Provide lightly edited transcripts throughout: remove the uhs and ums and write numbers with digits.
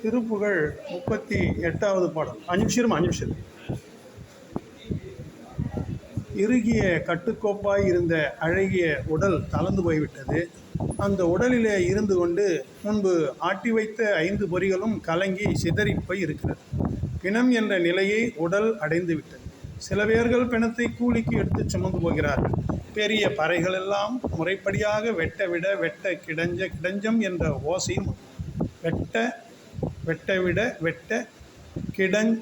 திருப்புகழ் 38வது பாடல். 5 நிமிஷம். இறுகிய கட்டுக்கோப்பாய் இருந்த அழகிய உடல் தளர்ந்து போய்விட்டது. அந்த உடலிலே இருந்து கொண்டு முன்பு ஆட்டி வைத்த 5 பொறிகளும் கலங்கி சிதறிப்போய் இருக்கிறது. பிணம் என்ற நிலையை உடல் அடைந்து விட்டது. சில பேர்கள் பிணத்தை கூலிக்கு எடுத்து சுமந்து போகிறார்கள். பெரிய பறைகள் எல்லாம் முறைப்படியாக வெட்ட விட வெட்ட கிடஞ்சம் என்ற ஓசையும் வெட்ட விட வெட்ட கிடஞ்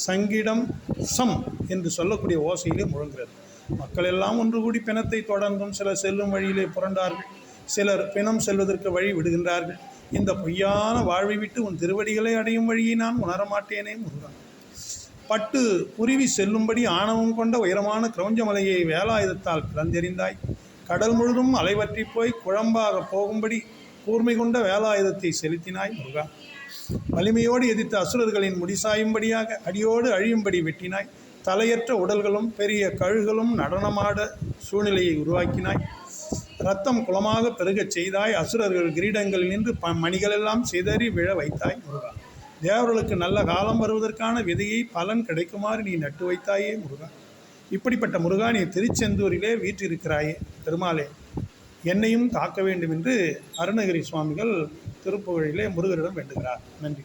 சங்கிடம் சம் என்று சொல்லக்கூடிய ஓசையிலே முழங்குகிறது. மக்கள் எல்லாம் ஒன்று கூடி பிணத்தை தொடர்ந்தும் சிலர் செல்லும் வழியிலே புரண்டார்கள். சிலர் பிணம் செல்வதற்கு வழி விடுகின்றார்கள். இந்த பொய்யான வாழ்வை விட்டு உன் திருவடிகளை அடையும் வழியை நான் உணரமாட்டேனே முருகா. பட்டு புரிவி செல்லும்படி ஆணவம் கொண்ட உயரமான கிரௌஞ்சமலையை வேலாயுதத்தால் பிளந்தெறிந்தாய். கடல் முழுதும் அலைவற்றி போய் குழம்பாக போகும்படி கூர்மை கொண்ட வேலாயுதத்தை செலுத்தினாய் முருகா. வலிமையோடு எதிர்த்த அசுரர்களின் முடிசாயும்படியாக அடியோடு அழியும்படி வெட்டினாய். தலையற்ற உடல்களும் பெரிய கழுகளும் நடனமாட சூழ்நிலையை உருவாக்கினாய். இரத்தம் குளமாக பெருகச் செய்தாய். அசுரர்கள் கிரீடங்களில் நின்று மணிகளெல்லாம் சிதறி விழ வைத்தாய் முருகா. தேவர்களுக்கு நல்ல காலம் வருவதற்கான விதையை பலன் கிடைக்குமாறு நீ நட்டு வைத்தாயே முருகா. இப்படிப்பட்ட முருகா, நீ திருச்செந்தூரிலே வீற்றிருக்கிறாயே பெருமாளே, என்னையும் காக்க வேண்டும் என்று அருணகிரி சுவாமிகள் திருப்புகழிலே முருகரிடம் வேண்டுகிறார். நன்றி.